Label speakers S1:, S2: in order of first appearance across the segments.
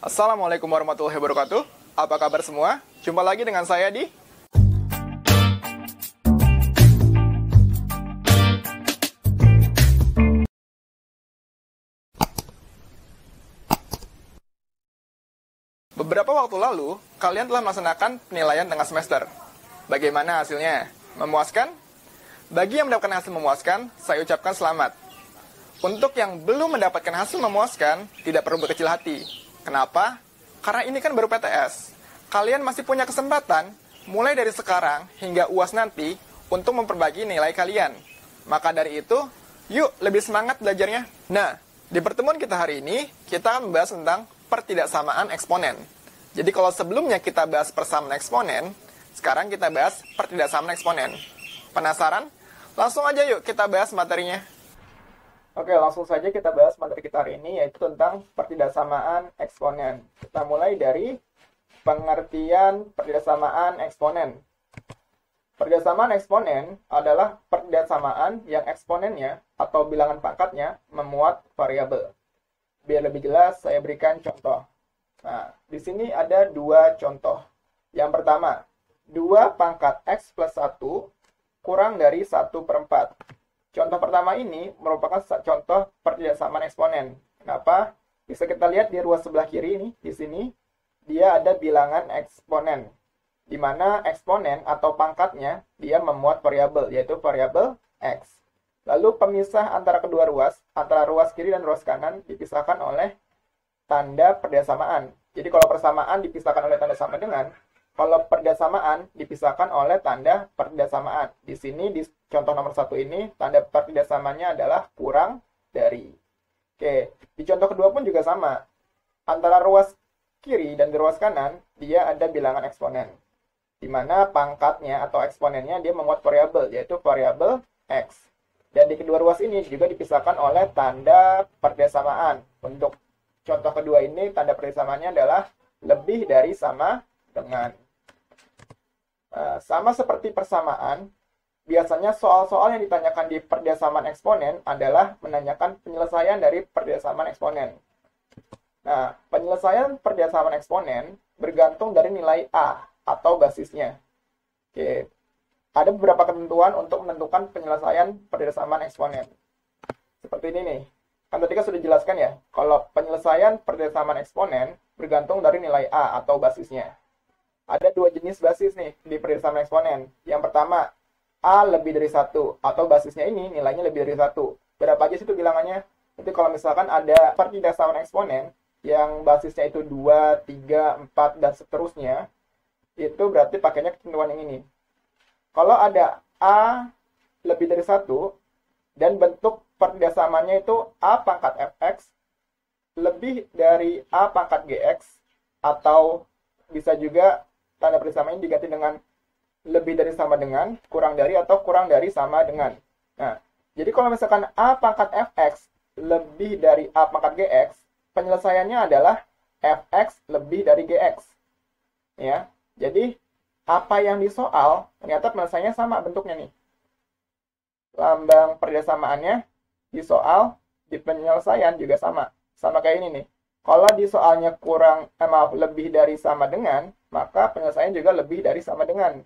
S1: Assalamualaikum warahmatullahi wabarakatuh. Apa kabar semua? Jumpa lagi dengan saya di Beberapa waktu lalu, kalian telah melaksanakan penilaian tengah semester. Bagaimana hasilnya? Memuaskan? Bagi yang mendapatkan hasil memuaskan, saya ucapkan selamat. Untuk yang belum mendapatkan hasil memuaskan, tidak perlu berkecil hati. Kenapa? Karena ini kan baru PTS. Kalian masih punya kesempatan, mulai dari sekarang hingga UAS nanti, untuk memperbaiki nilai kalian. Maka dari itu, yuk lebih semangat belajarnya. Nah, di pertemuan kita hari ini, kita akan membahas tentang pertidaksamaan eksponen. Jadi kalau sebelumnya kita bahas persamaan eksponen, sekarang kita bahas pertidaksamaan eksponen. Penasaran? Langsung aja yuk kita bahas materinya. Oke, langsung saja kita bahas materi kita hari ini, yaitu tentang pertidaksamaan eksponen. Kita mulai dari pengertian pertidaksamaan eksponen. Pertidaksamaan eksponen adalah pertidaksamaan yang eksponennya atau bilangan pangkatnya memuat variabel. Biar lebih jelas, saya berikan contoh. Nah, di sini ada dua contoh. Yang pertama, 2 pangkat X plus 1 kurang dari 1/4. Contoh pertama ini merupakan contoh pertidaksamaan eksponen. Kenapa? Bisa kita lihat di ruas sebelah kiri ini, di sini, dia ada bilangan eksponen. Di mana eksponen atau pangkatnya, dia memuat variabel, yaitu variabel X. Lalu pemisah antara kedua ruas, antara ruas kiri dan ruas kanan, dipisahkan oleh tanda pertidaksamaan. Jadi kalau persamaan dipisahkan oleh tanda sama dengan, kalau pertidaksamaan dipisahkan oleh tanda pertidaksamaan. Di sini, di contoh nomor 1 ini, tanda pertidaksamaannya adalah kurang dari. Oke, di contoh kedua pun juga sama. Antara ruas kiri dan ruas kanan, dia ada bilangan eksponen. Di mana pangkatnya atau eksponennya dia memuat variabel, yaitu variabel X. Dan di kedua ruas ini juga dipisahkan oleh tanda pertidaksamaan. Untuk contoh kedua ini, tanda pertidaksamaannya adalah lebih dari sama dengan. Sama seperti persamaan, biasanya soal-soal yang ditanyakan di pertidaksamaan eksponen adalah menanyakan penyelesaian dari pertidaksamaan eksponen. Nah, penyelesaian pertidaksamaan eksponen bergantung dari nilai A atau basisnya. Oke, ada beberapa ketentuan untuk menentukan penyelesaian pertidaksamaan eksponen. Seperti ini nih. Kan tadi kan sudah dijelaskan ya, kalau penyelesaian pertidaksamaan eksponen bergantung dari nilai A atau basisnya. Ada 2 jenis basis nih di pertidaksamaan eksponen. Yang pertama, A lebih dari 1, atau basisnya ini nilainya lebih dari 1. Berapa aja sih itu bilangannya? Jadi kalau misalkan ada pertidaksamaan eksponen yang basisnya itu 2, 3, 4, dan seterusnya, itu berarti pakainya ketentuan yang ini. Kalau ada A lebih dari 1, dan bentuk pertidaksamaannya itu A pangkat fx lebih dari A pangkat gx, atau bisa juga tanda pertidaksamaannya diganti dengan lebih dari sama dengan, kurang dari, atau kurang dari sama dengan. Nah, jadi kalau misalkan A pangkat fx lebih dari A pangkat gx, penyelesaiannya adalah fx lebih dari gx. Ya, jadi apa yang disoal ternyata penyelesaiannya sama bentuknya nih. Lambang pertidaksamaannya di soal, di penyelesaian juga sama. Sama kayak ini nih. Kalau di soalnya lebih dari sama dengan, maka penyelesaian juga lebih dari sama dengan.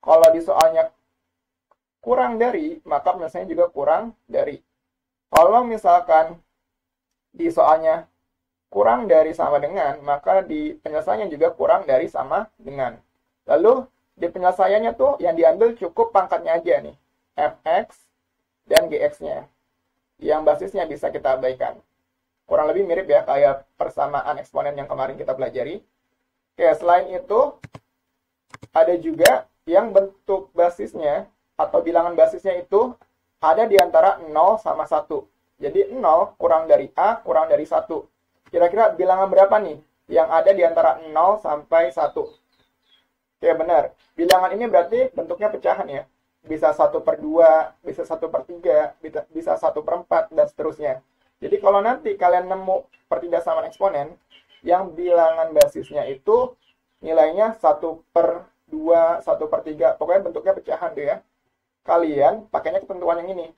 S1: Kalau di soalnya kurang dari, maka penyelesaian juga kurang dari. Kalau misalkan di soalnya kurang dari sama dengan, maka di penyelesaiannya juga kurang dari sama dengan. Lalu di penyelesaiannya tuh yang diambil cukup pangkatnya aja nih, fx dan gx-nya. Yang basisnya bisa kita abaikan. Kurang lebih mirip ya kayak persamaan eksponen yang kemarin kita pelajari. Oke, selain itu ada juga yang bentuk basisnya atau bilangan basisnya itu ada di antara 0 sama 1. Jadi 0 kurang dari A kurang dari 1. Kira-kira bilangan berapa nih yang ada di antara 0 sampai 1? Oke, benar. Bilangan ini berarti bentuknya pecahan ya. Bisa 1/2, bisa 1/3, bisa 1/4, dan seterusnya. Jadi kalau nanti kalian nemu pertidaksamaan eksponen yang bilangan basisnya itu nilainya 1/2, 1/3, pokoknya bentuknya pecahan tuh ya. Kalian pakainya ketentuan yang ini.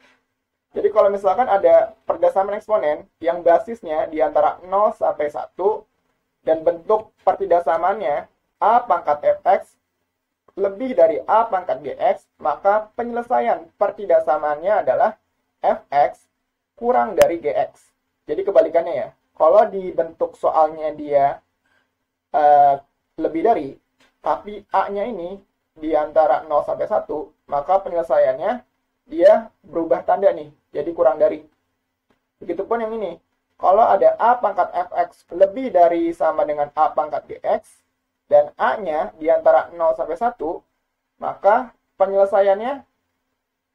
S1: Jadi kalau misalkan ada pertidaksamaan eksponen yang basisnya di antara 0 sampai 1 dan dan bentuk pertidaksamannya A pangkat fx lebih dari A pangkat gx, maka penyelesaian pertidaksamaannya adalah fx kurang dari gx. Jadi kebalikannya ya. Kalau di bentuk soalnya dia lebih dari, tapi A-nya ini di antara 0 sampai 1, maka penyelesaiannya dia berubah tanda nih, jadi kurang dari. Begitupun yang ini. Kalau ada A pangkat fx lebih dari sama dengan A pangkat gx, dan A-nya di antara 0 sampai 1, maka penyelesaiannya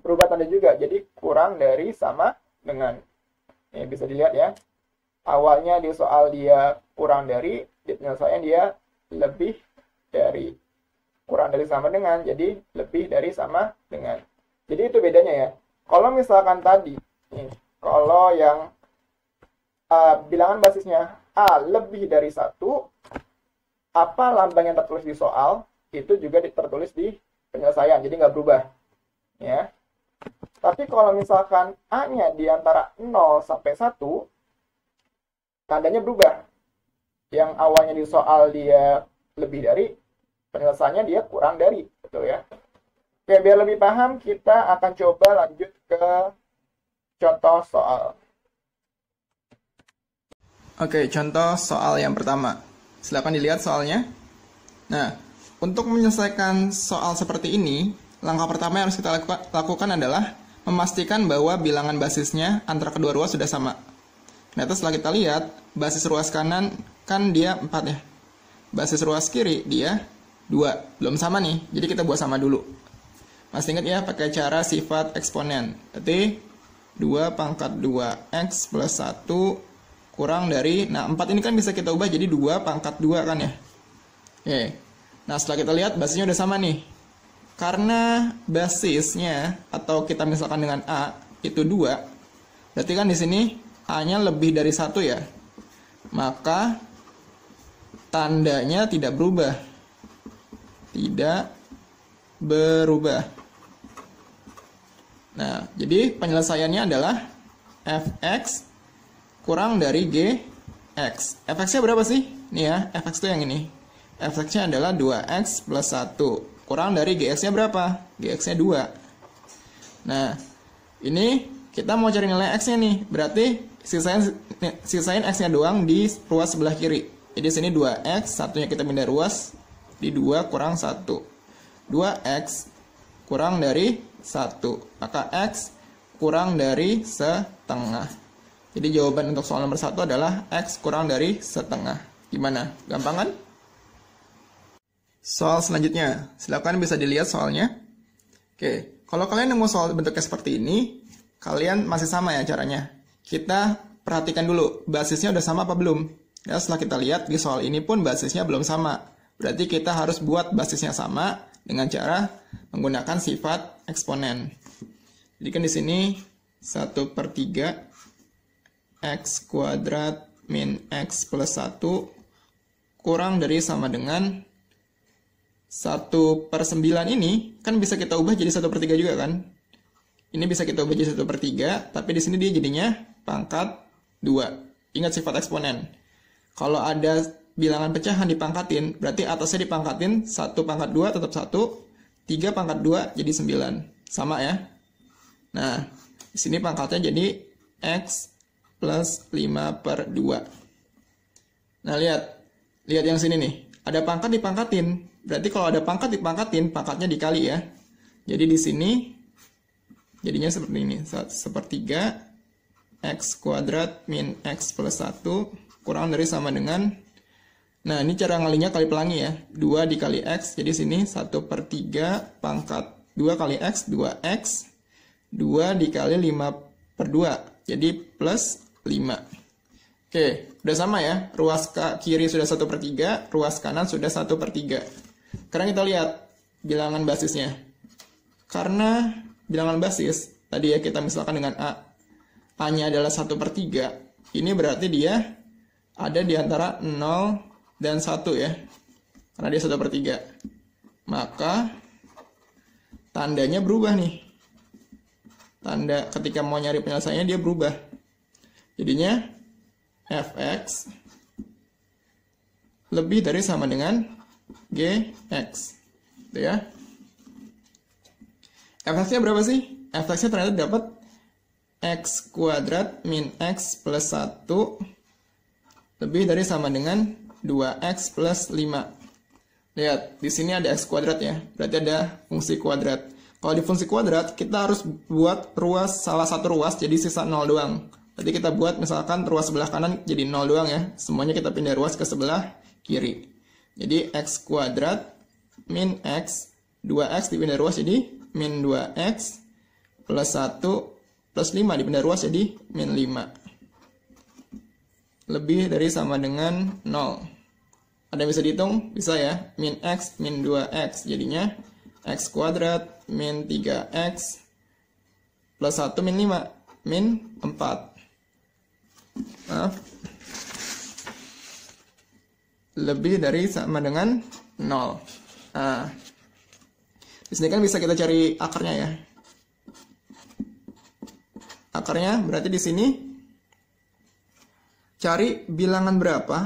S1: berubah tanda juga, jadi kurang dari sama dengan. Ini bisa dilihat ya. Awalnya di soal dia kurang dari, di penyelesaian dia lebih dari. Kurang dari sama dengan, jadi lebih dari sama dengan. Jadi itu bedanya ya. Kalau misalkan tadi, nih, kalau yang bilangan basisnya A lebih dari 1, apa lambang yang tertulis di soal, itu juga tertulis di penyelesaian, jadi nggak berubah. Ya. Tapi kalau misalkan A-nya di antara 0 sampai 1, tandanya berubah. Yang awalnya di soal dia lebih dari, penyelesaiannya dia kurang dari, betul ya. Oke, biar lebih paham, kita akan coba lanjut ke contoh soal.
S2: Oke, contoh soal yang pertama. Silakan dilihat soalnya. Nah, untuk menyelesaikan soal seperti ini, langkah pertama yang harus kita lakukan adalah memastikan bahwa bilangan basisnya antara kedua ruas sudah sama. Nah, setelah kita lihat, basis ruas kanan kan dia 4 ya. Basis ruas kiri dia 2, belum sama nih, jadi kita buat sama dulu. Masih ingat ya, pakai cara sifat eksponen. Berarti 2 pangkat 2x plus 1 kurang dari, nah 4 ini kan bisa kita ubah jadi 2 pangkat 2 kan ya. Oke, nah setelah kita lihat basisnya udah sama nih. Karena basisnya, atau kita misalkan dengan A, itu 2, berarti kan di sini A-nya lebih dari 1 ya. Maka tandanya tidak berubah. Tidak berubah. Nah, jadi penyelesaiannya adalah fx kurang dari gx. Fx-nya berapa sih? Nih ya, fx itu yang ini. Fx-nya adalah 2x plus 1. Kurang dari gx-nya berapa? Gx-nya 2. Nah, ini kita mau cari nilai x-nya nih. Berarti sisain x-nya doang di ruas sebelah kiri. Jadi sini 2x, satunya kita pindah ruas, di 2 kurang 1. 2x kurang dari 1. Maka x kurang dari setengah. Jadi jawaban untuk soal nomor 1 adalah x kurang dari setengah. Gimana? Gampang kan? Soal selanjutnya. Silakan bisa dilihat soalnya. Oke, kalau kalian nemu soal bentuknya seperti ini, kalian masih sama ya caranya. Kita perhatikan dulu, basisnya udah sama apa belum? Ya, setelah kita lihat di soal ini pun basisnya belum sama. Berarti kita harus buat basisnya sama dengan cara menggunakan sifat eksponen. Jadi kan di sini 1/3 x kuadrat min x plus 1 kurang dari sama dengan 1/9 ini kan bisa kita ubah jadi 1/3 juga kan. Ini bisa kita ubah jadi 1/3, tapi di sini dia jadinya pangkat 2. Ingat sifat eksponen. Kalau ada bilangan pecahan dipangkatin, berarti atasnya dipangkatin 1/2 tetap 1, 3/2 jadi 9. Sama ya. Nah, di sini pangkatnya jadi x plus 5/2. Nah, lihat yang sini nih. Ada pangkat dipangkatin. Berarti kalau ada pangkat dipangkatin, pangkatnya dikali ya. Jadi di sini jadinya seperti ini. 1/3 x kuadrat min x plus 1 kurang dari sama dengan, nah ini cara ngalinya kali pelangi ya, 2 dikali x, jadi sini 1/3 pangkat 2 kali x, 2x, 2 dikali 5/2, jadi plus 5. Oke, udah sama ya, ruas kiri sudah 1/3, ruas kanan sudah 1/3. Sekarang kita lihat bilangan basisnya. Karena bilangan basis, tadi ya kita misalkan dengan A-nya adalah 1/3, ini berarti dia ada di antara 0 dan 1 ya. Karena dia 1/3. Maka tandanya berubah nih. Tanda ketika mau nyari penyelesaiannya dia berubah. Jadinya fx lebih dari sama dengan GX. Gitu ya. F(x)-nya berapa sih? F(x)-nya ternyata dapat X kuadrat min X plus 1 lebih dari sama dengan 2X plus 5. Lihat, di sini ada X kuadrat ya. Berarti ada fungsi kuadrat. Kalau di fungsi kuadrat, kita harus buat ruas, salah satu ruas jadi sisa 0 doang. Berarti kita buat misalkan ruas sebelah kanan jadi 0 doang ya. Semuanya kita pindah ruas ke sebelah kiri. Jadi X kuadrat min X, 2X dipindah ruas jadi min 2X plus 1 plus 5 dipindah ruas jadi min 5. Lebih dari sama dengan 0. Ada yang bisa dihitung? Bisa ya. Min X min 2X. Jadinya X kuadrat min 3X plus 1 min 5. Min 4. Maaf. Lebih dari sama dengan 0. Nah, di sini kan bisa kita cari akarnya ya. Akarnya berarti di sini cari bilangan berapa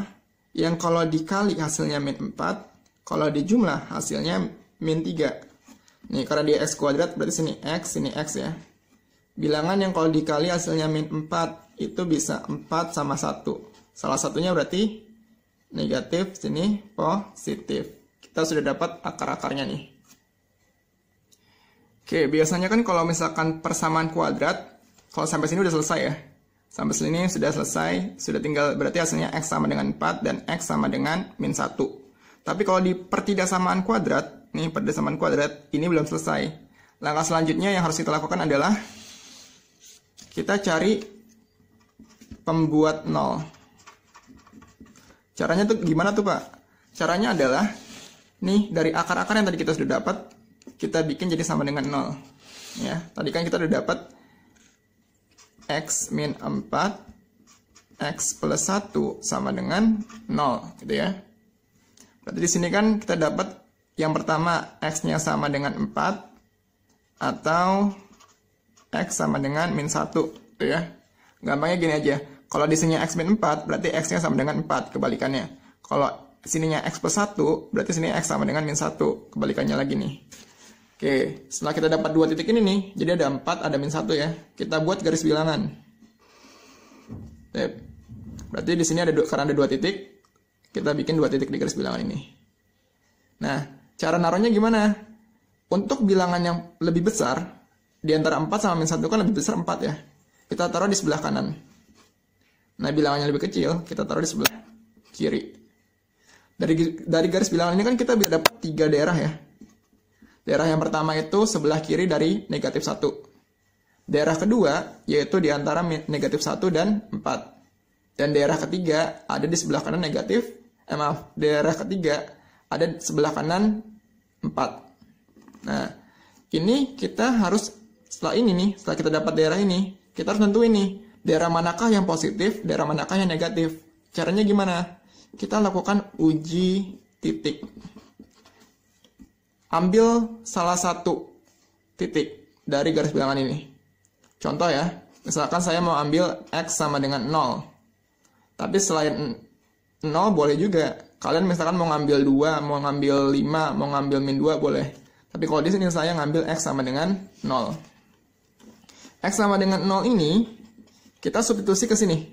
S2: yang kalau dikali hasilnya min 4, kalau dijumlah hasilnya min 3. Nih, karena dia X kuadrat berarti sini X ya. Bilangan yang kalau dikali hasilnya min 4 itu bisa 4 sama 1. Salah satunya berarti negatif, sini positif. Kita sudah dapat akar-akarnya nih. Oke, biasanya kan kalau misalkan persamaan kuadrat, kalau sampai sini udah selesai ya. Sampai sini sudah selesai, sudah tinggal berarti hasilnya X sama dengan 4 dan X sama dengan min 1. Tapi kalau di pertidaksamaan kuadrat, nih pertidaksamaan kuadrat, ini belum selesai. Langkah selanjutnya yang harus kita lakukan adalah kita cari pembuat 0. Caranya tuh gimana tuh Pak? Caranya adalah, nih dari akar-akar yang tadi kita sudah dapat, kita bikin jadi sama dengan 0. Ya, tadi kan kita udah dapat X min 4, X plus 1 sama dengan 0, gitu ya. Berarti di sini kan kita dapat yang pertama X-nya sama dengan 4, atau X sama dengan min 1, gitu ya. Gampangnya gini aja, kalau di sini X min 4, berarti X-nya sama dengan 4, kebalikannya. Kalau sininya X plus 1, berarti sini X sama dengan min 1, kebalikannya lagi nih. Oke, setelah kita dapat dua titik ini nih, jadi ada 4, ada min 1 ya. Kita buat garis bilangan. Berarti di sini karena ada dua titik, kita bikin dua titik di garis bilangan ini. Nah, cara naruhnya gimana? Untuk bilangan yang lebih besar, di antara 4 sama min 1 kan lebih besar 4 ya. Kita taruh di sebelah kanan. Nah, bilangan yang lebih kecil, kita taruh di sebelah kiri. Dari garis bilangan ini kan kita bisa dapat 3 daerah ya. Daerah yang pertama itu sebelah kiri dari negatif 1. Daerah kedua yaitu di antara negatif 1 dan 4. Dan daerah ketiga ada di sebelah kanan negatif, daerah ketiga ada di sebelah kanan 4. Nah, ini kita harus, setelah kita dapat daerah ini, kita harus tentuin nih, daerah manakah yang positif, daerah manakah yang negatif. Caranya gimana? Kita lakukan uji titik. Ambil salah satu titik dari garis bilangan ini. Contoh ya, misalkan saya mau ambil X sama dengan 0. Tapi selain 0 boleh juga. Kalian misalkan mau ngambil 2, mau ngambil 5, mau ngambil min 2 boleh. Tapi kalau di sini saya ngambil X sama dengan 0. X sama dengan 0 ini, kita substitusi ke sini.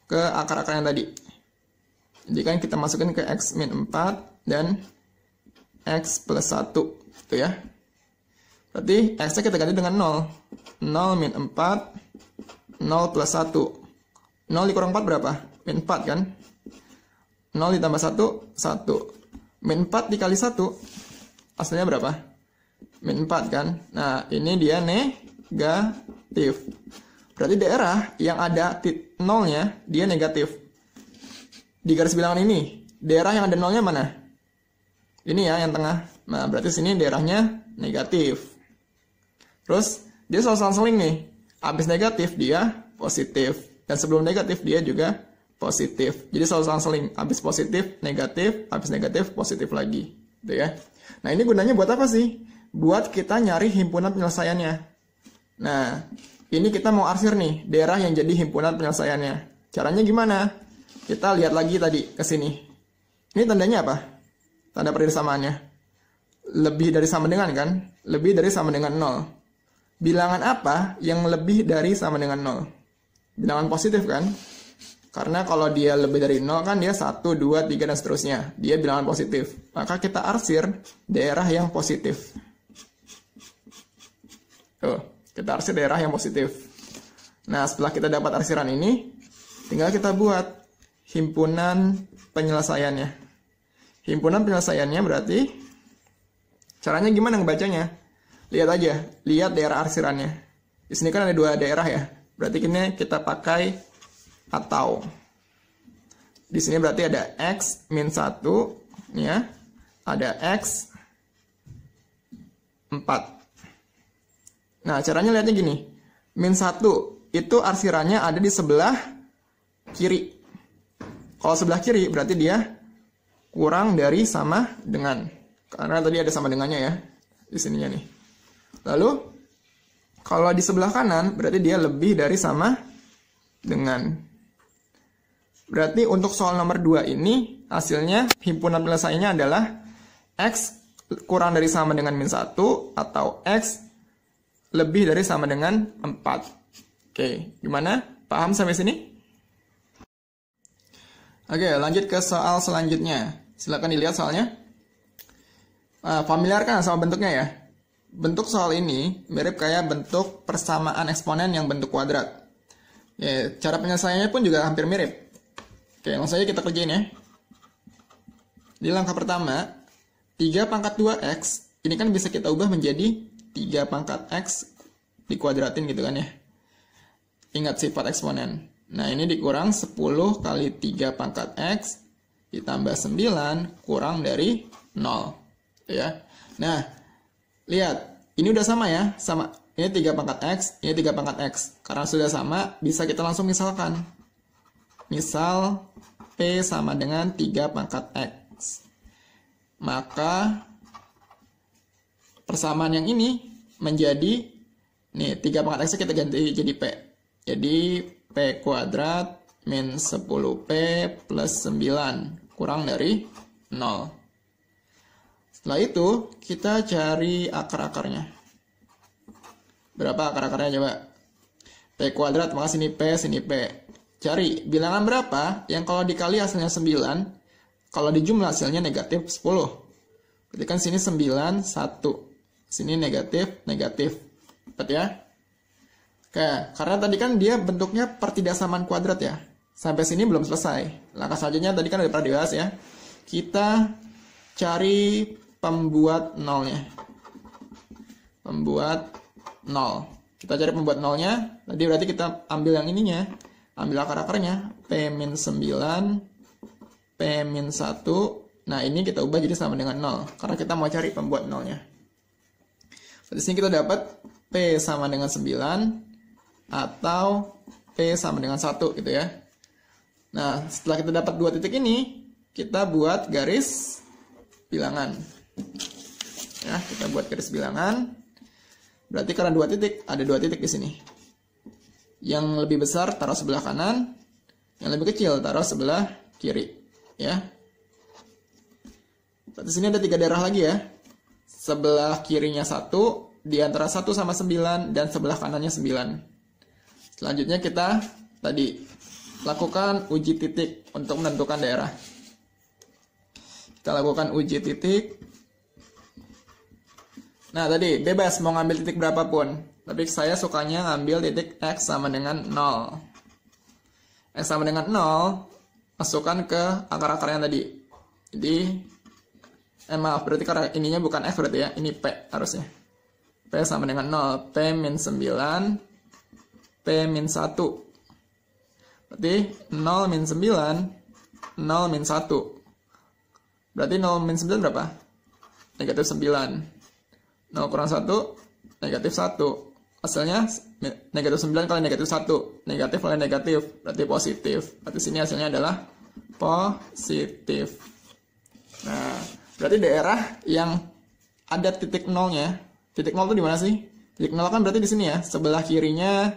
S2: Ke akar-akar yang tadi. Jadi kan kita masukin ke X min 4 dan X plus 1, gitu ya. Berarti X-nya kita ganti dengan 0. 0 min 4, 0 plus 1. 0 dikurang 4 berapa? Min 4 kan? 0 ditambah 1, 1. Min 4 dikali 1, hasilnya berapa? Min 4 kan? Nah, ini dia negatif. Berarti daerah yang ada 0-nya, dia negatif. Di garis bilangan ini, daerah yang ada 0-nya mana? Ini ya, yang tengah. Nah, berarti sini daerahnya negatif. Terus, dia selang-seling nih. Habis negatif, dia positif. Dan sebelum negatif, dia juga positif. Jadi selang-seling. Habis positif, habis negatif, positif lagi. Gitu ya. Nah, ini gunanya buat apa sih? Buat kita nyari himpunan penyelesaiannya. Nah, ini kita mau arsir nih, daerah yang jadi himpunan penyelesaiannya. Caranya gimana? Kita lihat lagi tadi, ke sini. Ini tandanya apa? Tanda perbersamaannya. Lebih dari sama dengan kan? Lebih dari sama dengan 0. Bilangan apa yang lebih dari sama dengan 0? Bilangan positif kan? Karena kalau dia lebih dari 0 kan dia 1, 2, 3, dan seterusnya. Dia bilangan positif. Maka kita arsir daerah yang positif. Tuh, kita arsir daerah yang positif. Nah, setelah kita dapat arsiran ini, tinggal kita buat himpunan penyelesaiannya. Himpunan penyelesaiannya berarti caranya gimana ngebacanya? Lihat aja, lihat daerah arsirannya. Di sini kan ada 2 daerah ya. Berarti ini kita pakai atau. Di sini berarti ada X min 1, ya. Ada X 4. Nah, caranya lihatnya gini. Min 1 itu arsirannya ada di sebelah kiri. Kalau sebelah kiri berarti dia kurang dari sama dengan. Karena tadi ada sama dengannya ya. Di sininya nih. Lalu, kalau di sebelah kanan berarti dia lebih dari sama dengan. Berarti untuk soal nomor 2 ini, hasilnya himpunan penyelesaiannya adalah X kurang dari sama dengan min 1 atau X lebih dari sama dengan 4. Oke, gimana? Paham sampai sini? Oke, lanjut ke soal selanjutnya. Silakan dilihat soalnya. Familiar kan sama bentuknya ya? Bentuk soal ini mirip kayak bentuk persamaan eksponen yang bentuk kuadrat. Oke, cara penyelesaiannya pun juga hampir mirip. Oke, langsung saja kita kerjain ya. Di langkah pertama, 3 pangkat 2x, ini kan bisa kita ubah menjadi 3 pangkat x dikuadratin gitu kan ya. Ingat sifat eksponen. Nah, ini dikurang 10 kali 3 pangkat x ditambah 9 kurang dari 0. Ya. Nah, lihat, ini udah sama ya, sama. Ini 3 pangkat x, ini 3 pangkat x. Karena sudah sama, bisa kita langsung misalkan. Misal, P sama dengan 3 pangkat X. Maka, persamaan yang ini menjadi, nih 3 pangkat X kita ganti jadi P. Jadi, P kuadrat min 10P plus 9 kurang dari 0. Setelah itu, kita cari akar-akarnya. Berapa akar-akarnya coba? P kuadrat, maka sini P, sini P. Cari bilangan berapa yang kalau dikali hasilnya 9, kalau dijumlah hasilnya negatif 10. Berarti kan sini 9, 1. Sini negatif, negatif. Dapat ya? Oke, karena tadi kan dia bentuknya pertidaksamaan kuadrat ya. Sampai sini belum selesai. Langkah selanjutnya tadi kan udah pernah dibahas ya. Kita cari pembuat nolnya. Pembuat nol. Kita cari pembuat nolnya. Tadi berarti kita ambil yang ininya. Ambil akar-akarnya, P-9, P-1. Nah, ini kita ubah jadi sama dengan 0. Karena kita mau cari pembuat nolnya. Di sini kita dapat P sama dengan 9 atau P sama dengan 1 gitu ya. Nah, setelah kita dapat 2 titik ini, kita buat garis bilangan. Ya, kita buat garis bilangan. Berarti karena 2 titik, ada 2 titik di sini. Yang lebih besar taruh sebelah kanan, yang lebih kecil taruh sebelah kiri, ya. Berarti sini ada 3 daerah lagi ya. Sebelah kirinya 1, di antara 1 sama 9, dan sebelah kanannya 9. Selanjutnya kita tadi lakukan uji titik untuk menentukan daerah. Kita lakukan uji titik. Nah, tadi bebas mau ngambil titik berapapun. Tapi saya sukanya ngambil titik X sama dengan 0. X sama dengan 0, masukkan ke akar-akar yang tadi. Jadi, maaf, berarti karena ininya bukan F berarti ya. Ini P harusnya. P sama dengan 0. P min 9, P min 1. Berarti 0 min 9, 0 min 1. Berarti 0 min 9 berapa? Negatif 9. 0 kurang 1, negatif 1. Hasilnya negatif 9 kali negatif 1. Negatif kali negatif, berarti positif. Berarti sini hasilnya adalah positif. Nah, berarti daerah yang ada titik nolnya. Titik nol itu di mana sih? Titik nol kan berarti di sini ya. Sebelah kirinya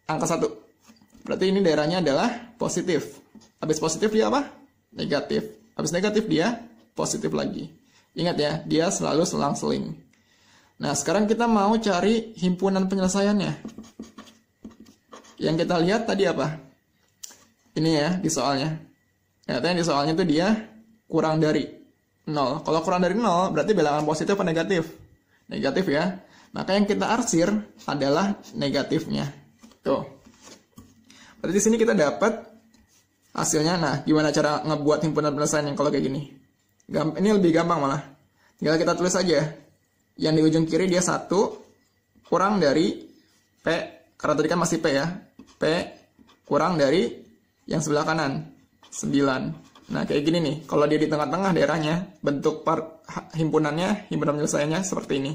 S2: angka 1. Berarti ini daerahnya adalah positif. Habis positif dia apa? negatif. Habis negatif dia positif lagi. Ingat ya, dia selalu selang-seling. Nah, sekarang kita mau cari himpunan penyelesaiannya. Yang kita lihat tadi apa? Ini ya, di soalnya. Ternyata di soalnya itu dia kurang dari 0. Kalau kurang dari 0, berarti bilangan positif atau negatif? Negatif ya. Maka yang kita arsir adalah negatifnya. Tuh. Berarti di sini kita dapat hasilnya. Nah, gimana cara ngebuat himpunan penyelesaian yang kalau kayak gini? Ini lebih gampang malah. Tinggal kita tulis aja. Yang di ujung kiri dia 1 kurang dari P, karena tadi kan masih P ya. P kurang dari yang sebelah kanan, 9. Nah, kayak gini nih. Kalau dia di tengah-tengah daerahnya, bentuk himpunan penyelesaiannya seperti ini.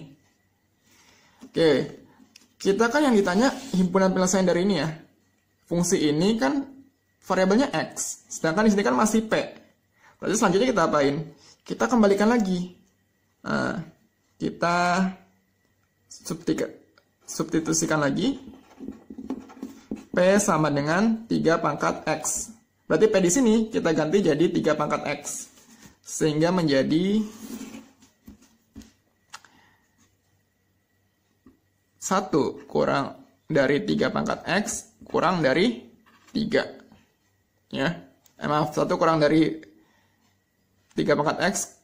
S2: Oke. Kita kan yang ditanya himpunan penyelesaian dari ini ya. Fungsi ini kan variabelnya X. Sedangkan di sini kan masih P. Berarti selanjutnya kita apain? Kita kembalikan lagi. Nah, kita substitusikan lagi. P sama dengan 3 pangkat X. Berarti P di sini kita ganti jadi 3 pangkat X. Sehingga menjadi 1 kurang dari 3 pangkat X kurang dari 3. Ya. Maaf, 1 kurang dari 3 pangkat X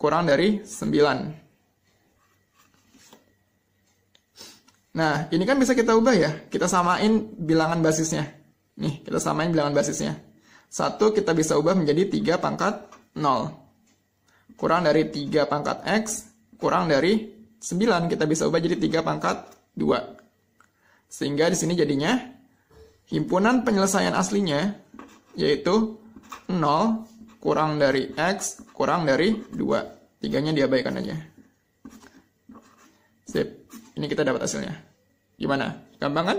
S2: kurang dari 9. Nah, ini kan bisa kita ubah ya. Kita samain bilangan basisnya. Nih, kita samain bilangan basisnya. 1 kita bisa ubah menjadi 3 pangkat 0. Kurang dari 3 pangkat X, kurang dari 9. Kita bisa ubah jadi 3 pangkat 2. Sehingga di sini jadinya, himpunan penyelesaian aslinya, yaitu 0 kurang dari X, kurang dari 2. 3-nya diabaikan aja. Sip. Ini kita dapat hasilnya. Gimana? Gampang kan?